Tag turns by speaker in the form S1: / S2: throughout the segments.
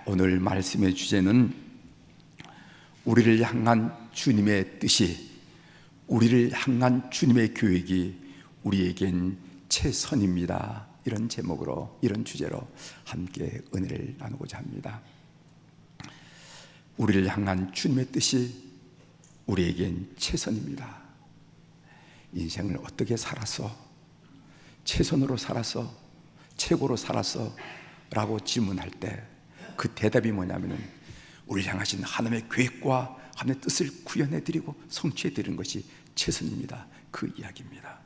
S1: 오늘 말씀의 주제는 우리를 향한 주님의 뜻이, 우리를 향한 주님의 계획이 우리에겐 최선입니다. 이런 제목으로, 이런 주제로 함께 은혜를 나누고자 합니다. 우리를 향한 주님의 뜻이 우리에겐 최선입니다. 인생을 어떻게 살았어? 최선으로 살았어? 최고로 살았어? 라고 질문할 때 그 대답이 뭐냐면은 우리를 향하신 하나님의 계획과 하나님의 뜻을 구현해드리고 성취해드리는 것이 최선입니다. 그 이야기입니다.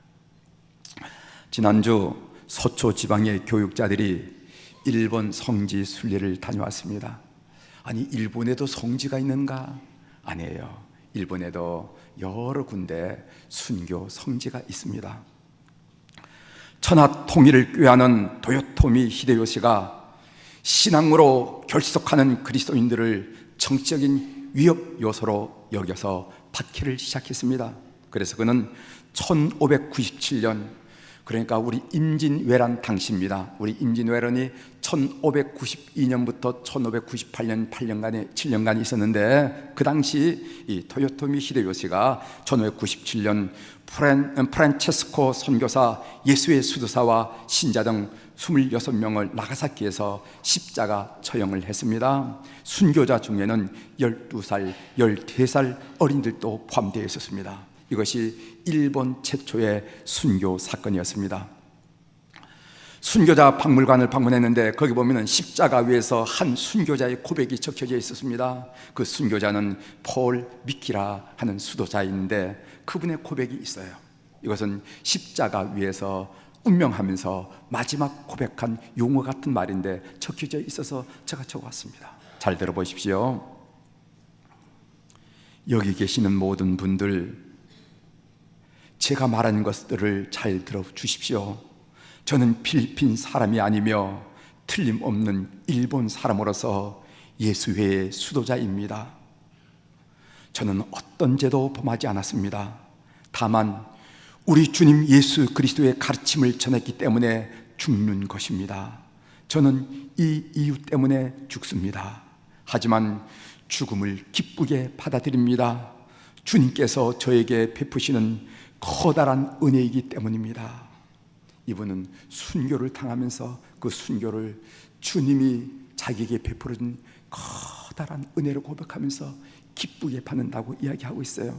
S1: 지난주 서초 지방의 교육자들이 일본 성지 순례를 다녀왔습니다. 아니, 일본에도 성지가 있는가? 아니에요. 일본에도 여러 군데 순교 성지가 있습니다. 천하 통일을 꾀하는 도요토미 히데요시가 신앙으로 결속하는 그리스도인들을 정치적인 위협 요소로 여겨서 박해를 시작했습니다. 그래서 그는 1597년, 그러니까 우리 임진왜란 당시입니다. 우리 임진왜란이 1592년부터 1598년 7년간 있었는데, 그 당시 이 토요토미 히데요시가 1597년 프란체스코 선교사, 예수의 수도사와 신자 등 26명을 나가사키에서 십자가 처형을 했습니다. 순교자 중에는 12살, 13살 어린들도 포함되어 있었습니다. 이것이 일본 최초의 순교 사건이었습니다. 순교자 박물관을 방문했는데 거기 보면 십자가 위에서 한 순교자의 고백이 적혀져 있었습니다. 그 순교자는 폴 미키라 하는 수도자인데 그분의 고백이 있어요. 이것은 십자가 위에서 운명하면서 마지막 고백한 용어 같은 말인데 적혀져 있어서 제가 적어왔습니다. 잘 들어보십시오. 여기 계시는 모든 분들, 제가 말한 것들을 잘 들어주십시오. 저는 필리핀 사람이 아니며 틀림없는 일본 사람으로서 예수회의 수도자입니다. 저는 어떤 죄도 범하지 않았습니다. 다만 우리 주님 예수 그리스도의 가르침을 전했기 때문에 죽는 것입니다. 저는 이 이유 때문에 죽습니다. 하지만 죽음을 기쁘게 받아들입니다. 주님께서 저에게 베푸시는 커다란 은혜이기 때문입니다. 이분은 순교를 당하면서 그 순교를 주님이 자기에게 베풀어준 커다란 은혜를 고백하면서 기쁘게 받는다고 이야기하고 있어요.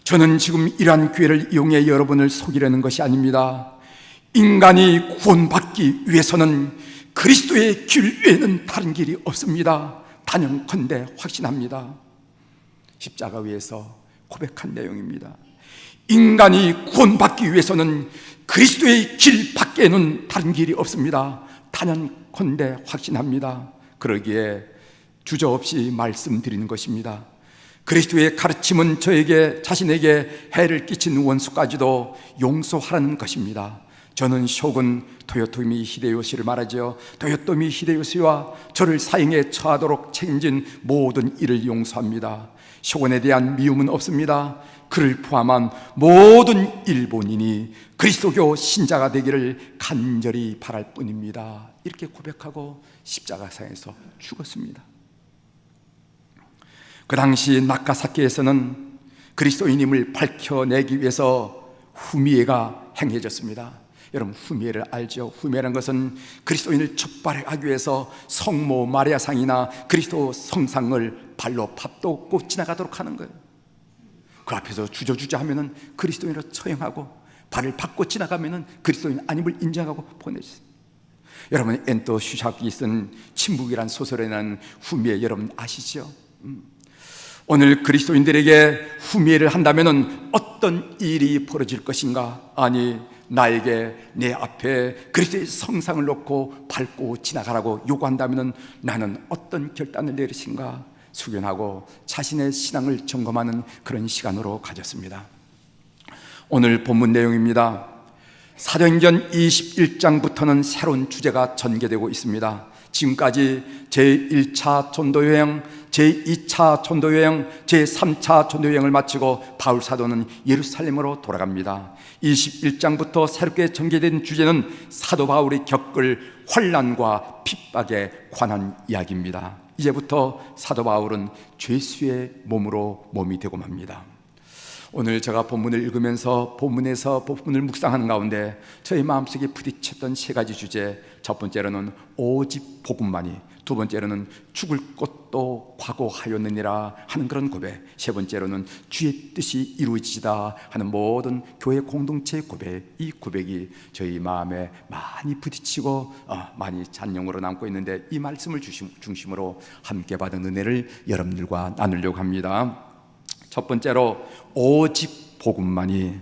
S1: 저는 지금 이러한 기회를 이용해 여러분을 속이려는 것이 아닙니다. 인간이 구원받기 위해서는 그리스도의 길 외에는 다른 길이 없습니다. 단연컨대 확신합니다. 십자가 위에서 고백한 내용입니다. 인간이 구원받기 위해서는 그리스도의 길 밖에는 다른 길이 없습니다. 단연컨대 확신합니다. 그러기에 주저없이 말씀드리는 것입니다. 그리스도의 가르침은 저에게, 자신에게 해를 끼친 원수까지도 용서하라는 것입니다. 저는 쇼군 토요토미 히데요시를 말하죠. 토요토미 히데요시와 저를 사형에 처하도록 책임진 모든 일을 용서합니다. 쇼군에 대한 미움은 없습니다. 그를 포함한 모든 일본인이 그리스도교 신자가 되기를 간절히 바랄 뿐입니다. 이렇게 고백하고 십자가상에서 죽었습니다. 그 당시 나가사키에서는 그리스도인임을 밝혀내기 위해서 후미에가 행해졌습니다. 여러분, 후미에를 알죠? 후미에라는 것은 그리스도인을 적발하기 위해서 성모 마리아상이나 그리스도 성상을 발로 밟고 지나가도록 하는 거예요. 그 앞에서 주저주저 하면은 그리스도인으로 처형하고, 발을 밟고 지나가면은 그리스도인 아님을 인정하고 보내주세요. 여러분, 엔토 슈샤키 쓴 침묵이란 소설에 나오는 후미에 여러분 아시죠? 오늘 그리스도인들에게 후미를 한다면은 어떤 일이 벌어질 것인가? 아니, 나에게 내 앞에 그리스도의 성상을 놓고 밟고 지나가라고 요구한다면은 나는 어떤 결단을 내리신가? 숙연하고 자신의 신앙을 점검하는 그런 시간으로 가졌습니다. 오늘 본문 내용입니다. 사도행전 21장부터는 새로운 주제가 전개되고 있습니다. 지금까지 제1차 전도여행, 제2차 전도여행, 제3차 전도여행을 마치고 바울 사도는 예루살렘으로 돌아갑니다. 21장부터 새롭게 전개된 주제는 사도 바울이 겪을 환난과 핍박에 관한 이야기입니다. 이제부터 사도 바울은 죄수의 몸으로 몸이 되고 맙니다. 오늘 제가 본문을 읽으면서 본문에서 본문을 묵상하는 가운데 저희 마음속에 부딪혔던 세 가지 주제, 첫 번째로는 오직 복음만이, 두 번째로는 죽을 것도 각오하였느니라 하는 그런 고백, 세 번째로는 주의 뜻이 이루어지다 하는 모든 교회 공동체의 고백, 이 고백이 저희 마음에 많이 부딪히고 많이 잔영으로 남고 있는데, 이 말씀을 중심으로 함께 받은 은혜를 여러분들과 나누려고 합니다. 첫 번째로 오직 복음만이.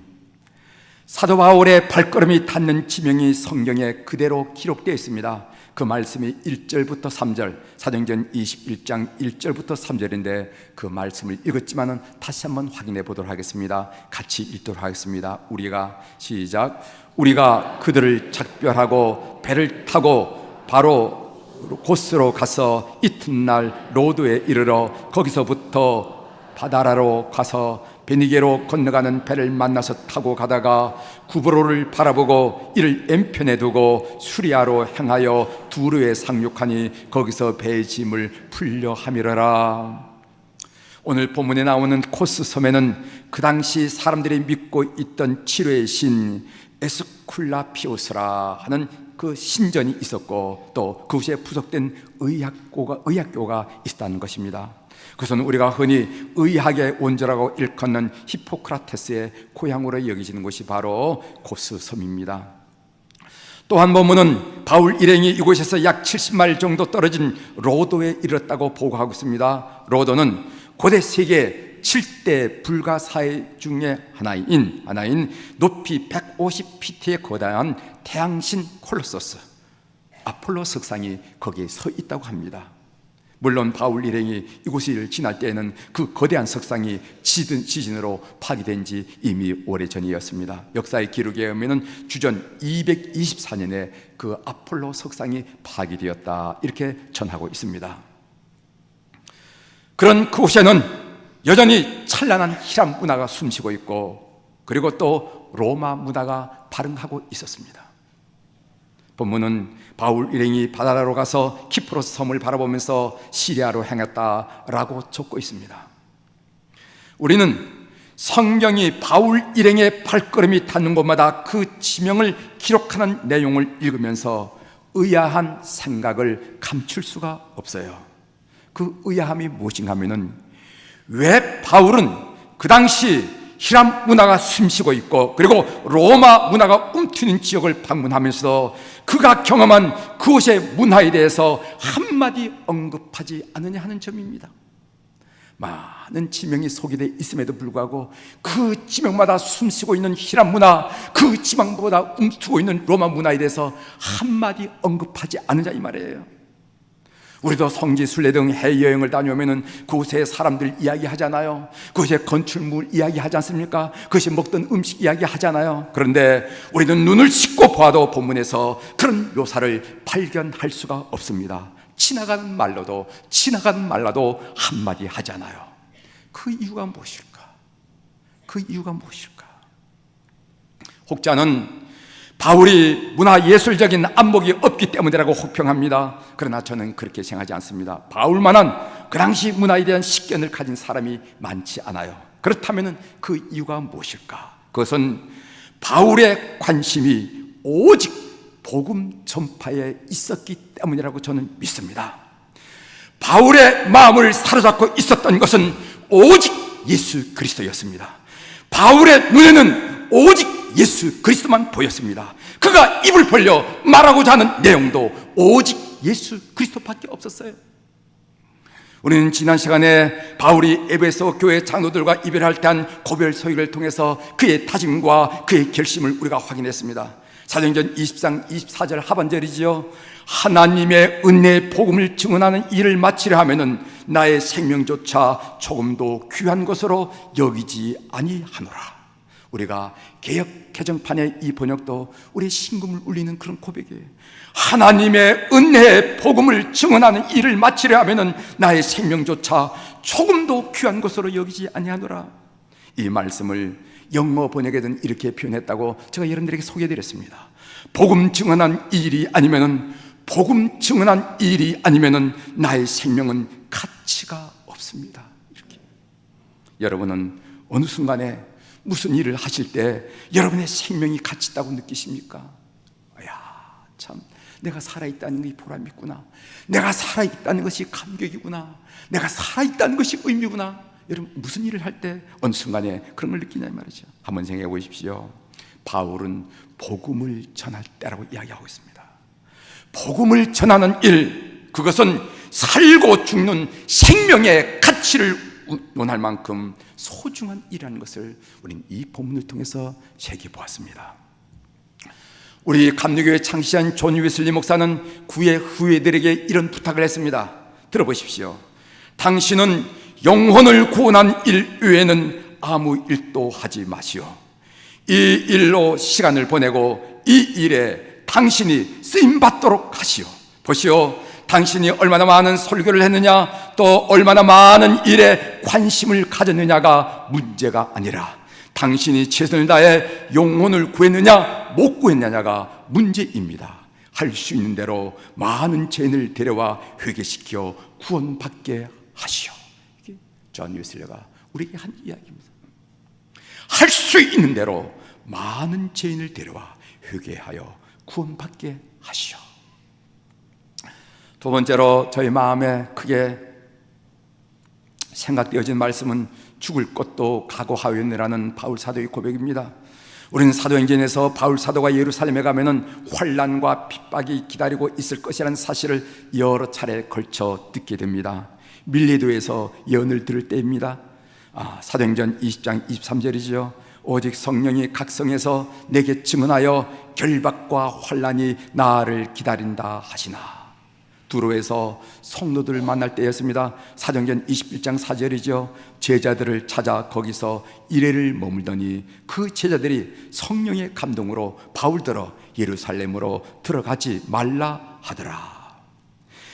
S1: 사도 바울의 발걸음이 닿는 지명이 성경에 그대로 기록되어 있습니다. 그 말씀이 1절부터 3절, 사도행전 21장 1절부터 3절인데 그 말씀을 읽었지만은 다시 한번 확인해 보도록 하겠습니다. 같이 읽도록 하겠습니다. 우리가 시작. 우리가 그들을 작별하고 배를 타고 바로 고스로 가서 이튿날 로도에 이르러 거기서부터 바다라로 가서 베니게로 건너가는 배를 만나서 타고 가다가 구브로를 바라보고 이를 왼편에 두고 수리아로 향하여 두로에 상륙하니 거기서 배의 짐을 풀려 함이러라. 오늘 본문에 나오는 코스 섬에는 그 당시 사람들이 믿고 있던 치료의 신 에스쿨라피오스라 하는 그 신전이 있었고, 또 그곳에 부속된 의학교가 있었다는 것입니다. 그것은 우리가 흔히 의학의 원조라고 일컫는 히포크라테스의 고향으로 여겨지는 곳이 바로 코스 섬입니다. 또한 본문은 바울 일행이 이곳에서 약 70마일 정도 떨어진 로도에 이르렀다고 보고하고 있습니다. 로도는 고대 세계 7대 불가사의 중에 하나인 높이 150피트의 거대한 태양신 콜로서스 아폴로 석상이 거기에 서 있다고 합니다. 물론 바울 일행이 이곳을 지날 때에는 그 거대한 석상이 지진으로 파괴된 지 이미 오래전이었습니다. 역사의 기록에 의하면 주전 224년에 그 아폴로 석상이 파괴되었다, 이렇게 전하고 있습니다. 그런 그곳에는 여전히 찬란한 히람 문화가 숨쉬고 있고, 그리고 또 로마 문화가 발흥하고 있었습니다. 본문은 바울 일행이 바다로 가서 키프로스 섬을 바라보면서 시리아로 향했다라고 적고 있습니다. 우리는 성경이 바울 일행의 발걸음이 닿는 곳마다 그 지명을 기록하는 내용을 읽으면서 의아한 생각을 감출 수가 없어요. 그 의아함이 무엇인가 하면은, 왜 바울은 그 당시 히람 문화가 숨쉬고 있고 그리고 로마 문화가 움트는 지역을 방문하면서 그가 경험한 그곳의 문화에 대해서 한마디 언급하지 않느냐 하는 점입니다. 많은 지명이 소개되어 있음에도 불구하고 그 지명마다 숨쉬고 있는 히람 문화, 그 지명보다 움트고 있는 로마 문화에 대해서 한마디 언급하지 않느냐 이 말이에요. 우리도 성지 순례 등 해외여행을 다녀오면 그곳의 사람들 이야기하잖아요. 그곳의 건축물 이야기하지 않습니까? 그것이 먹던 음식 이야기하잖아요. 그런데 우리는 눈을 씻고 보아도 본문에서 그런 묘사를 발견할 수가 없습니다. 지나가는 말로도 한마디 하잖아요. 그 이유가 무엇일까? 혹자는 바울이 문화예술적인 안목이 없기 때문이라고 혹평합니다. 그러나 저는 그렇게 생각하지 않습니다. 바울만한 그 당시 문화에 대한 식견을 가진 사람이 많지 않아요. 그렇다면 그 이유가 무엇일까? 그것은 바울의 관심이 오직 복음 전파에 있었기 때문이라고 저는 믿습니다. 바울의 마음을 사로잡고 있었던 것은 오직 예수 그리스도였습니다. 바울의 눈에는 오직 예수 그리스도만 보였습니다. 그가 입을 벌려 말하고자 하는 내용도 오직 예수 그리스도밖에 없었어요. 우리는 지난 시간에 바울이 에베소 교회 장로들과 이별할 때 한 고별 서유를 통해서 그의 다짐과 그의 결심을 우리가 확인했습니다. 사도행전 20장 24절 하반절이지요. 하나님의 은혜의 복음을 증언하는 일을 마치려 하면은 나의 생명조차 조금도 귀한 것으로 여기지 아니하노라. 우리가 개역 개정판의 이 번역도 우리의 심금을 울리는 그런 고백이에요. 하나님의 은혜의 복음을 증언하는 일을 마치려 하면은 나의 생명조차 조금도 귀한 것으로 여기지 아니하노라. 이 말씀을 영어 번역에는 이렇게 표현했다고 제가 여러분들에게 소개해드렸습니다. 복음 증언한 일이 아니면은 나의 생명은 가치가 없습니다. 이렇게. 여러분은 어느 순간에 무슨 일을 하실 때 여러분의 생명이 가치 있다고 느끼십니까? 야, 참 내가 살아있다는 것이 보람이 있구나. 내가 살아있다는 것이 감격이구나. 내가 살아있다는 것이 의미구나. 여러분 무슨 일을 할 때 어느 순간에 그런 걸 느끼냐 말이죠. 한번 생각해 보십시오. 바울은 복음을 전할 때라고 이야기하고 있습니다. 복음을 전하는 일, 그것은 살고 죽는 생명의 가치를 논할 만큼 소중한 일이라는 것을 우리는 이 본문을 통해서 새겨보았습니다. 우리 감리교회 창시한 존 웨슬리 목사는 그의 후예들에게 이런 부탁을 했습니다. 들어보십시오. 당신은 영혼을 구원한 일 외에는 아무 일도 하지 마시오. 이 일로 시간을 보내고 이 일에 당신이 쓰임받도록 하시오. 보시오, 당신이 얼마나 많은 설교를 했느냐, 또 얼마나 많은 일에 관심을 가졌느냐가 문제가 아니라 당신이 최선을 다해 영혼을 구했느냐 못 구했느냐가 문제입니다. 할 수 있는 대로 많은 죄인을 데려와 회개시켜 구원받게 하시오. 이게 존 웨슬리가 우리에게 한 이야기입니다. 할 수 있는 대로 많은 죄인을 데려와 회개하여 구원받게 하시오. 두 번째로 저희 마음에 크게 생각되어진 말씀은 죽을 것도 각오하였느라는 바울 사도의 고백입니다. 우리는 사도행전에서 바울 사도가 예루살렘에 가면은 환난과 핍박이 기다리고 있을 것이라는 사실을 여러 차례 걸쳐 듣게 됩니다. 밀레도에서 예언을 들을 때입니다. 사도행전 20장 23절이죠. 오직 성령이 각 성에서 내게 증언하여 결박과 환난이 나를 기다린다 하시나. 두로에서 성도들을 만날 때였습니다. 사도행전 21장 4절이죠. 제자들을 찾아 거기서 이래를 머물더니 그 제자들이 성령의 감동으로 바울더러 예루살렘으로 들어가지 말라 하더라.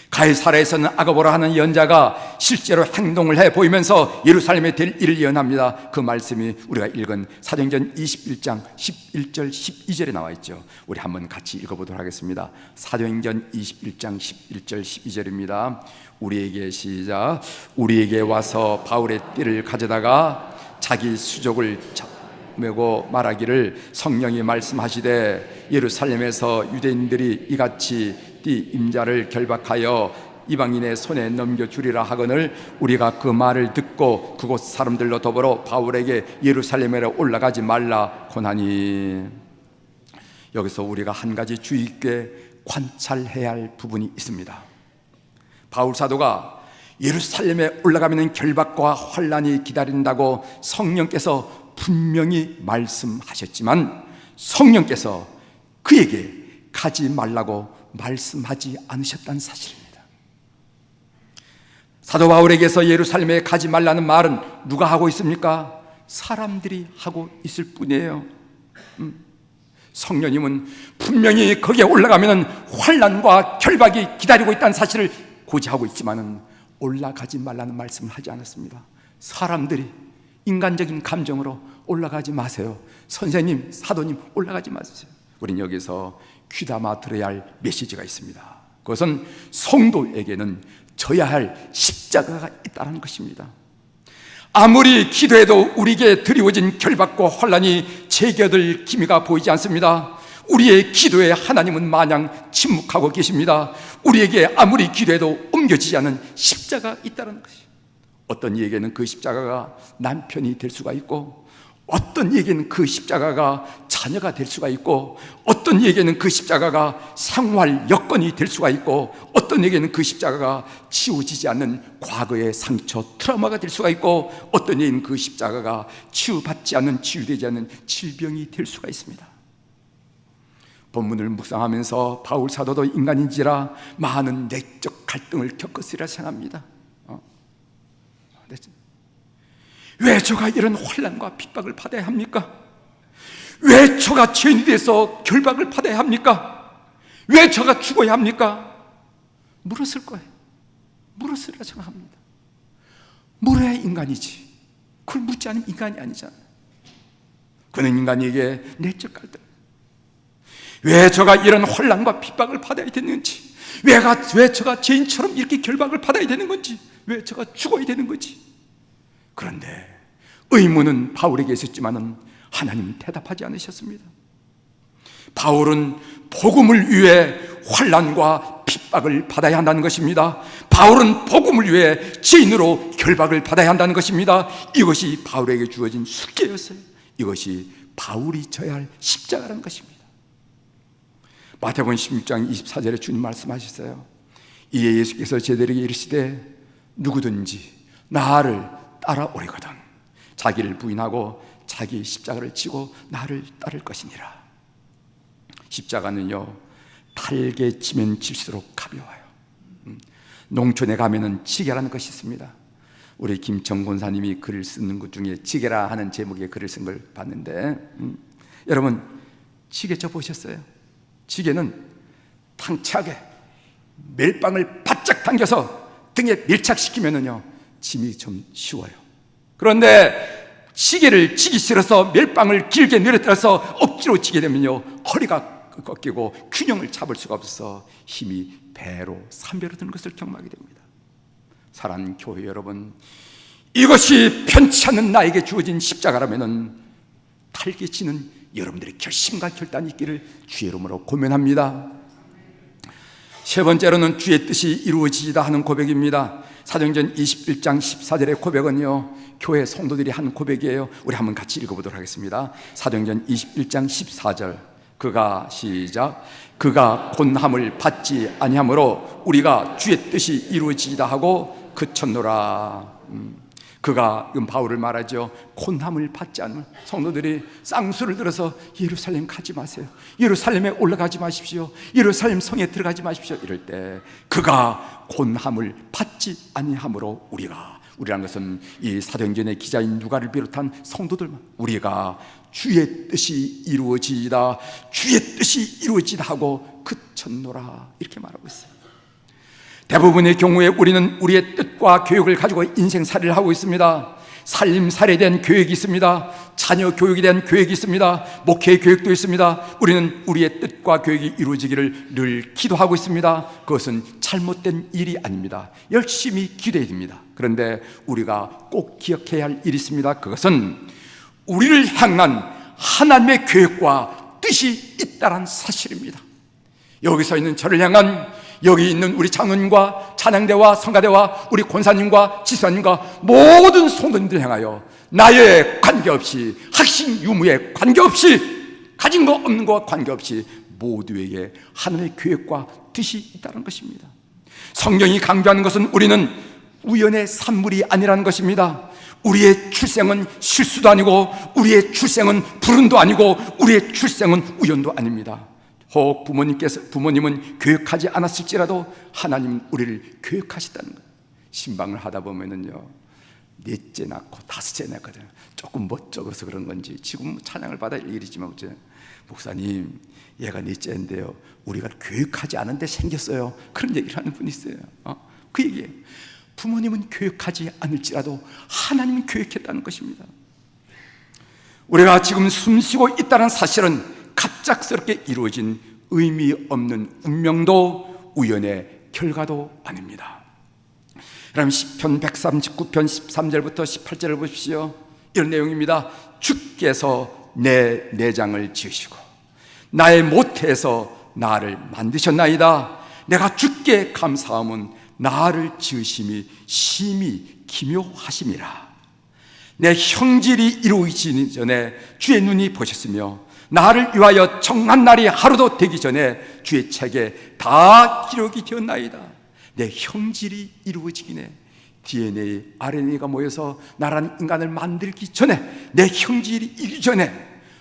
S1: 가이사라에서는 아가보라 하는 연자가 실제로 행동을 해 보이면서 예루살렘에 될 일을 예언합니다. 그 말씀이 우리가 읽은 사도행전 21장 11절 12절에 나와 있죠. 우리 한번 같이 읽어보도록 하겠습니다. 사도행전 21장 11절 12절입니다. 우리에게 와서 바울의 띠를 가져다가 자기 수족을 메고 말하기를 성령이 말씀하시되 예루살렘에서 유대인들이 이같이 띠 임자를 결박하여 이방인의 손에 넘겨주리라 하거늘 우리가 그 말을 듣고 그곳 사람들로 더불어 바울에게 예루살렘에 올라가지 말라 고하니. 여기서 우리가 한 가지 주의 깊게 관찰해야 할 부분이 있습니다. 바울 사도가 예루살렘에 올라가면 결박과 환난이 기다린다고 성령께서 분명히 말씀하셨지만 성령께서 그에게 가지 말라고 말씀하지 않으셨다는 사실입니다. 사도 바울에게서 예루살렘에 가지 말라는 말은 누가 하고 있습니까? 사람들이 하고 있을 뿐이에요. 성령님은 분명히 거기에 올라가면 환난과 결박이 기다리고 있다는 사실을 고지하고 있지만은 올라가지 말라는 말씀을 하지 않았습니다. 사람들이 인간적인 감정으로 올라가지 마세요. 선생님, 사도님 올라가지 마세요. 우린 여기서 귀담아 들어야 할 메시지가 있습니다. 그것은 성도에게는 져야 할 십자가가 있다는 것입니다. 아무리 기도해도 우리에게 드리워진 결박과 환난이 제껴들 기미가 보이지 않습니다. 우리의 기도에 하나님은 마냥 침묵하고 계십니다. 우리에게 아무리 기도해도 옮겨지지 않은 십자가가 있다는 것이. 어떤 이에게는 그 십자가가 남편이 될 수가 있고, 어떤 이에게는 그 십자가가 자녀가 될 수가 있고, 어떤 이에게는 그 십자가가 생활 여건이 될 수가 있고, 어떤 이에게는 그 십자가가 치우지지 않는 과거의 상처, 트라우마가 될 수가 있고, 어떤 이에게는 그 십자가가 치유받지 않는, 치유되지 않는 질병이 될 수가 있습니다. 본문을 묵상하면서 바울 사도도 인간인지라 많은 내적 갈등을 겪었으리라 생각합니다. 왜 저가 이런 혼란과 핍박을 받아야 합니까? 왜 저가 죄인이 돼서 결박을 받아야 합니까? 왜 저가 죽어야 합니까? 물었을 거예요. 물었으리라 생각합니다. 물어야 인간이지. 그걸 묻지 않으면 인간이 아니잖아요. 그는 인간에게 내적 갈등, 왜 저가 이런 혼란과 핍박을 받아야 되는지, 왜 저가 죄인처럼 이렇게 결박을 받아야 되는 건지, 왜 저가 죽어야 되는 건지. 그런데 의문은 바울에게 있었지만은 하나님은 대답하지 않으셨습니다. 바울은 복음을 위해 환난과 핍박을 받아야 한다는 것입니다. 바울은 복음을 위해 죄인으로 결박을 받아야 한다는 것입니다. 이것이 바울에게 주어진 숙제였어요. 이것이 바울이 져야 할 십자가라는 것입니다. 마태복음 16장 24절에 주님 말씀하셨어요. 이에 예수께서 제자들에게 이르시되 누구든지 나를 따라오려거든 자기를 부인하고 자기 십자가를 지고 나를 따를 것이니라. 십자가는요, 달게 치면 칠수록 가벼워요. 농촌에 가면은 지게라는 것이 있습니다. 우리 김청 권사님이 글을 쓰는 것 중에 지게라 하는 제목의 글을 쓴 걸 봤는데, 여러분 지게 쳐 보셨어요? 지게는 당차게 멜빵을 바짝 당겨서 등에 밀착시키면은요 짐이 좀 쉬워요. 그런데 지게를 지기 싫어서 멜빵을 길게 늘어뜨려서 억지로 지게 되면요 허리가 꺾이고 균형을 잡을 수가 없어서 힘이 배로 3배로 드는 것을 경험하게 됩니다. 사랑하는 교회 여러분, 이것이 편치 않는 나에게 주어진 십자가라면은 달개치는 여러분들의 결심과 결단이 있기를 주의 이름으로 고면합니다. 세 번째로는 주의 뜻이 이루어지다 하는 고백입니다. 사도행전 21장 14절의 고백은요 교회 성도들이 한 고백이에요. 우리 한번 같이 읽어보도록 하겠습니다. 사도행전 21장 14절, 그가 시작, 그가 곤함을 받지 아니하므로 우리가 주의 뜻이 이루어지다 하고 그쳤노라. 그가, 바울을 말하죠. 곤함을 받지 않으면 성도들이 쌍수를 들어서 예루살렘 가지 마세요, 예루살렘에 올라가지 마십시오, 예루살렘 성에 들어가지 마십시오 이럴 때 그가 곤함을 받지 아니하므로 우리라는 것은 이 사도행전의 기자인 누가를 비롯한 성도들만, 우리가 주의 뜻이 이루어지이다, 주의 뜻이 이루어지다 하고 그쳤노라 이렇게 말하고 있어요. 대부분의 경우에 우리는 우리의 뜻과 교육을 가지고 인생살이를 하고 있습니다. 살림살이에 대한 교육이 있습니다. 자녀 교육에 대한 교육이 있습니다. 목회 교육도 있습니다. 우리는 우리의 뜻과 교육이 이루어지기를 늘 기도하고 있습니다. 그것은 잘못된 일이 아닙니다. 열심히 기도해야 됩니다. 그런데 우리가 꼭 기억해야 할 일이 있습니다. 그것은 우리를 향한 하나님의 계획과 뜻이 있다는 사실입니다. 여기서 있는 저를 향한, 여기 있는 우리 장로님과 찬양대와 성가대와 우리 권사님과 지사님과 모든 성도님들 향하여 나에 관계없이, 학식 유무에 관계없이, 가진 거 없는 거와 관계없이 모두에게 하나님의 계획과 뜻이 있다는 것입니다. 성경이 강조하는 것은 우리는 우연의 산물이 아니라는 것입니다. 우리의 출생은 실수도 아니고, 우리의 출생은 불운도 아니고, 우리의 출생은 우연도 아닙니다. 혹 부모님은 교육하지 않았을지라도 하나님은 우리를 교육하시다는 거예요. 신방을 하다 보면은요, 넷째 낳고 다섯째 낳거든요. 조금 멋쩍어서 그런 건지 지금 찬양을 받아야 일이지만, 목사님 얘가 넷째인데요 우리가 교육하지 않은데 생겼어요, 그런 얘기를 하는 분이 있어요. 그 얘기예요. 부모님은 교육하지 않을지라도 하나님은 교육했다는 것입니다. 우리가 지금 숨쉬고 있다는 사실은 갑작스럽게 이루어진 의미 없는 운명도 우연의 결과도 아닙니다. 여러분, 시편 139편 13절부터 18절을 보십시오. 이런 내용입니다. 주께서 내 내장을 지으시고 나의 모태에서 나를 만드셨나이다. 내가 주께 감사함은 나를 지으심이 심히 기묘하심이라. 내 형질이 이루어지기 전에 주의 눈이 보셨으며 나를 위하여 정한 날이 하루도 되기 전에 주의 책에 다 기록이 되었나이다. 내 형질이 이루어지기 전에, DNA, RNA가 모여서 나라는 인간을 만들기 전에, 내 형질이 이기 전에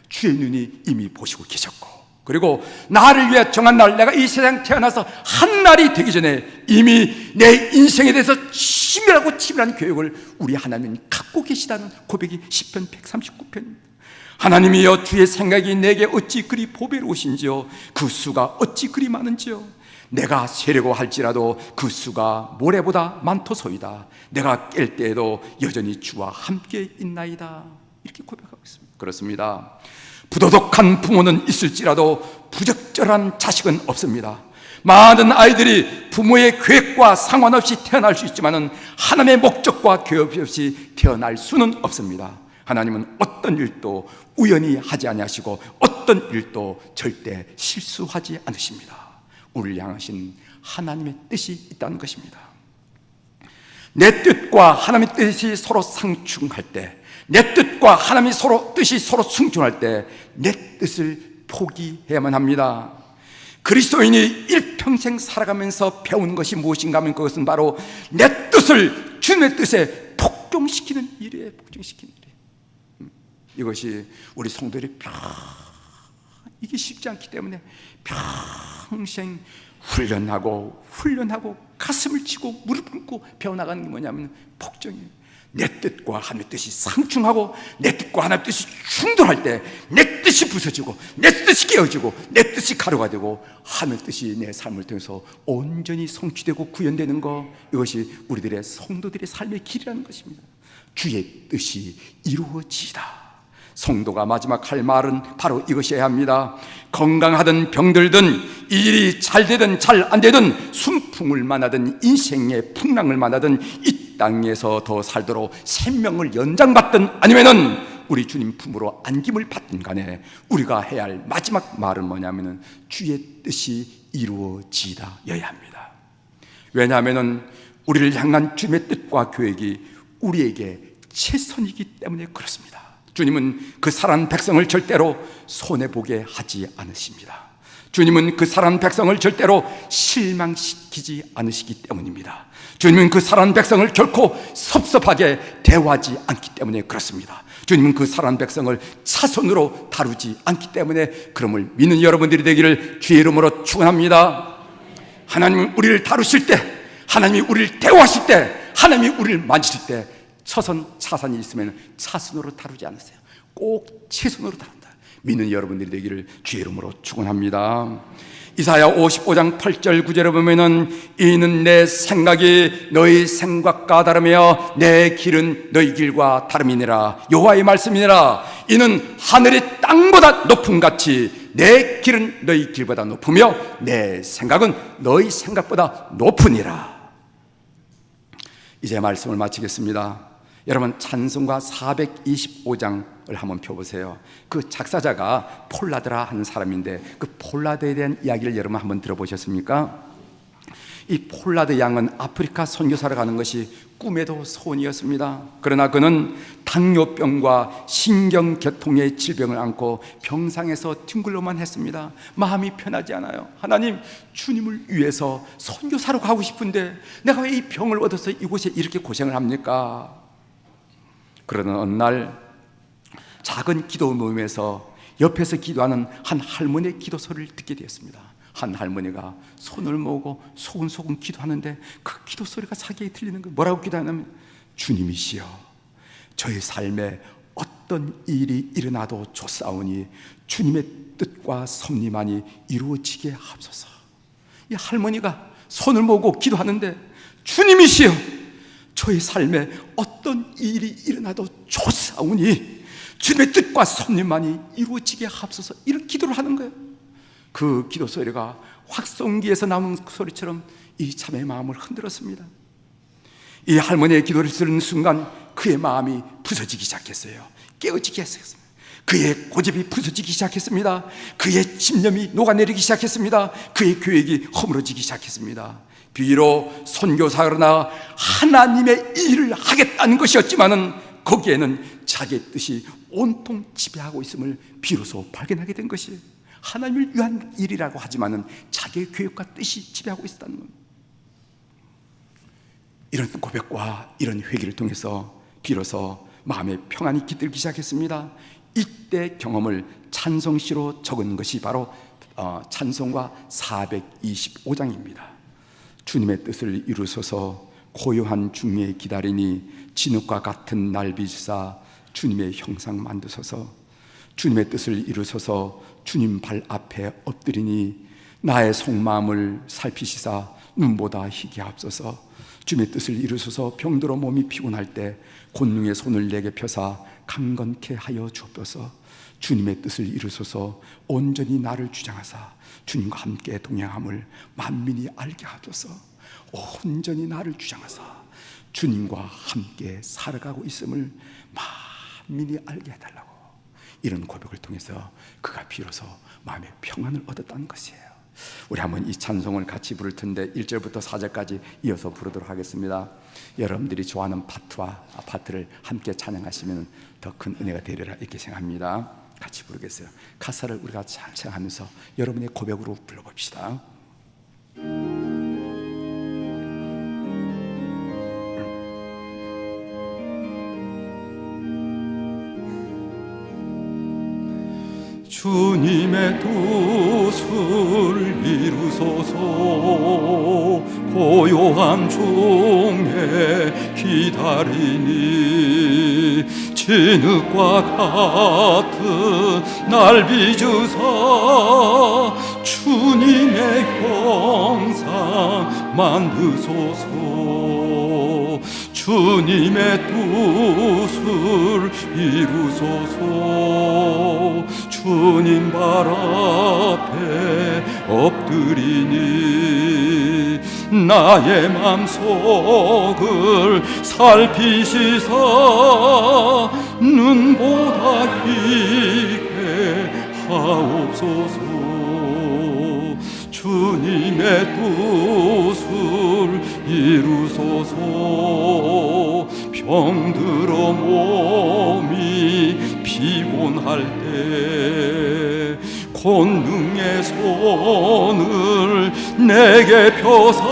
S1: 주의 눈이 이미 보시고 계셨고, 그리고 나를 위해 정한 날, 내가 이 세상 태어나서 한 날이 되기 전에 이미 내 인생에 대해서 치밀한 계획을 우리 하나님은 갖고 계시다는 고백이 시편 139편입니다. 하나님이여, 주의 생각이 내게 어찌 그리 보배로우신지요, 그 수가 어찌 그리 많은지요. 내가 세려고 할지라도 그 수가 모래보다 많도소이다. 내가 깰 때에도 여전히 주와 함께 있나이다. 이렇게 고백하고 있습니다. 그렇습니다. 부도덕한 부모는 있을지라도 부적절한 자식은 없습니다. 많은 아이들이 부모의 계획과 상관없이 태어날 수 있지만 하나님의 목적과 교합 없이 태어날 수는 없습니다. 하나님은 어떤 일도 우연히 하지 아니하시고 어떤 일도 절대 실수하지 않으십니다. 우리를 향하신 하나님의 뜻이 있다는 것입니다. 내 뜻과 하나님의 뜻이 서로 상충할 때, 내 뜻과 하나님의 뜻이 서로 충돌할 때 내 뜻을 포기해야만 합니다. 그리스도인이 일평생 살아가면서 배우는 것이 무엇인가 하면 그것은 바로 내 뜻을 주님의 뜻에 복종시키는 일이에요. 복종시키는 일. 이것이 우리 성도들이 이게 쉽지 않기 때문에 평생 훈련하고 가슴을 치고 무릎 꿇고 배워나가는 게 뭐냐면 복종이에요. 내 뜻과 하나님의 뜻이 상충하고 내 뜻과 하나님의 뜻이 충돌할 때 내 뜻이 부서지고 내 뜻이 깨어지고 내 뜻이 가루가 되고 하나님의 뜻이 내 삶을 통해서 온전히 성취되고 구현되는 것, 이것이 우리들의 성도들의 삶의 길이라는 것입니다. 주의 뜻이 이루어지다. 성도가 마지막 할 말은 바로 이것이어야 합니다. 건강하든 병들든 일이 잘 되든 잘 안 되든 순풍을 만나든 인생의 풍랑을 만나든 이 땅에서 더 살도록 생명을 연장받든 아니면은 우리 주님 품으로 안김을 받든 간에 우리가 해야 할 마지막 말은 뭐냐면은 주의 뜻이 이루어지다여야 합니다. 왜냐하면은 우리를 향한 주님의 뜻과 계획이 우리에게 최선이기 때문에 그렇습니다. 주님은 그 살아난 백성을 절대로 손해보게 하지 않으십니다. 주님은 그 살아난 백성을 절대로 실망시키지 않으시기 때문입니다. 주님은 그 살아난 백성을 결코 섭섭하게 대하지 않기 때문에 그렇습니다. 주님은 그 살아난 백성을 차선으로 다루지 않기 때문에 그럼을 믿는 여러분들이 되기를 주의 이름으로 축원합니다. 하나님은 우리를 다루실 때, 하나님이 우리를 대화하실 때, 하나님이 우리를 만지실 때 차선, 차선이 있으면 차선으로 다루지 않으세요. 꼭 최선으로 다룬다. 믿는 여러분들이 되기를 주의 이름으로 축원합니다. 이사야 55장 8절 9절에 보면은 이는 내 생각이 너희 생각과 다르며 내 길은 너희 길과 다름이니라. 여호와의 말씀이니라. 이는 하늘이 땅보다 높음 같이 내 길은 너희 길보다 높으며 내 생각은 너희 생각보다 높으니라. 이제 말씀을 마치겠습니다. 여러분, 찬송가 425장을 한번 펴보세요. 그 작사자가 폴라드라 하는 사람인데 그 폴라드에 대한 이야기를 여러분 한번 들어보셨습니까? 이 폴라드 양은 아프리카 선교사를 가는 것이 꿈에도 소원이었습니다. 그러나 그는 당뇨병과 신경계통의 질병을 앓고 병상에서 뒹굴러만 했습니다. 마음이 편하지 않아요. 하나님, 주님을 위해서 선교사로 가고 싶은데 내가 왜 이 병을 얻어서 이곳에 이렇게 고생을 합니까? 그러던 어느 날 작은 기도 모임에서 옆에서 기도하는 한 할머니의 기도 소리를 듣게 되었습니다. 한 할머니가 손을 모으고 소근소근 기도하는데 그 기도 소리가 자기에게 들리는 거예요. 뭐라고 기도하냐면, 주님이시여, 저의 삶에 어떤 일이 일어나도 좋사오니 주님의 뜻과 섭리만이 이루어지게 하옵소서. 이 할머니가 손을 모으고 기도하는데, 주님이시여, 저의 삶에 어떤 일이 일어나도 좋사오니 주님의 뜻과 섭리만이 이루어지게 하옵소서. 이런 기도를 하는 거예요. 그 기도 소리가 확성기에서 나오는 소리처럼 이 자매의 마음을 흔들었습니다. 이 할머니의 기도를 들은 순간 그의 마음이 부서지기 시작했어요. 깨어지기 시작했습니다. 그의 고집이 부서지기 시작했습니다. 그의 집념이 녹아내리기 시작했습니다. 그의 계획이 허물어지기 시작했습니다. 비록 선교사로나 하나님의 일을 하겠다는 것이었지만은 거기에는 자기의 뜻이 온통 지배하고 있음을 비로소 발견하게 된 것이에요. 하나님을 위한 일이라고 하지만은 자기의 계획과 뜻이 지배하고 있었다는 겁니다. 이런 고백과 이런 회개를 통해서 비로소 마음의 평안이 깃들기 시작했습니다. 이때 경험을 찬송시로 적은 것이 바로 찬송가 425장입니다. 주님의 뜻을 이루소서 고요한 중에 기다리니 진흙과 같은 날 비추사 주님의 형상 만드소서. 주님의 뜻을 이루소서 주님 발 앞에 엎드리니 나의 속마음을 살피시사 눈보다 희게 하옵소서. 주님의 뜻을 이루소서. 병들어 몸이 피곤할 때 권능의 손을 내게 펴사 강건케 하여 주옵소서. 주님의 뜻을 이루소서. 온전히 나를 주장하사 주님과 함께 동행함을 만민이 알게 하소서. 온전히 나를 주장하사 주님과 함께 살아가고 있음을 만민이 알게 해달라고. 이런 고백을 통해서 그가 비로소 마음의 평안을 얻었다는 것이에요. 우리 한번 이 찬송을 같이 부를 텐데 1절부터 4절까지 이어서 부르도록 하겠습니다. 여러분들이 좋아하는 파트를 함께 찬양하시면 더 큰 은혜가 되리라 이렇게 생각합니다. 같이 부르겠어요. 가사를 우리가 잘 생각하면서 여러분의 고백으로 불러봅시다. 주님의 뜻을 이루소서. 고요한 중에 기다리니 진흙과 같은 날 빚으사 주님의 형상 만드소서. 주님의 뜻을 이루소서. 주님 발 앞에 엎드리니 나의 맘속을 살피시사 눈보다 희게 하옵소서. 주님의 뜻을 이루소서. 병들어 몸이 피곤할 때 권능의 손을 내게 펴사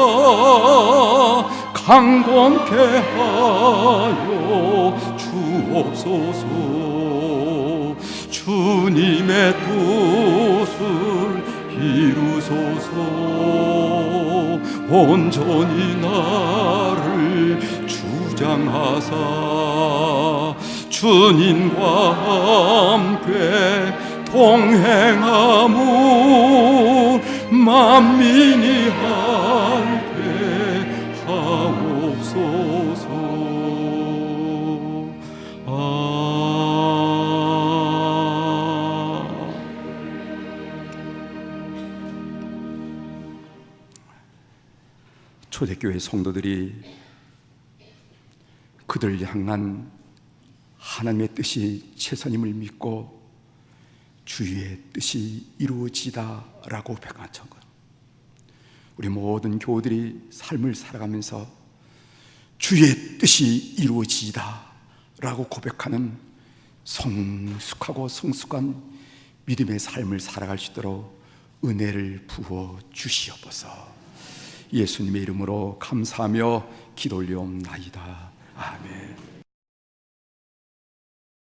S1: 강건케 하여 주옵소서. 주님의 뜻을 이루소서. 온전히 나를 주장하사 주님과 함께 동행하무 만민이 알게 하옵소서. 초대교회 성도들이 그들 향한 하나님의 뜻이 최선임을 믿고 주의 뜻이 이루어지다 라고 백언한 것. 우리 모든 교우들이 삶을 살아가면서 주의 뜻이 이루어지다 라고 고백하는 성숙하고 성숙한 믿음의 삶을 살아갈 수 있도록 은혜를 부어 주시옵소서. 예수님의 이름으로 감사하며 기도 올리옵나이다. 아멘.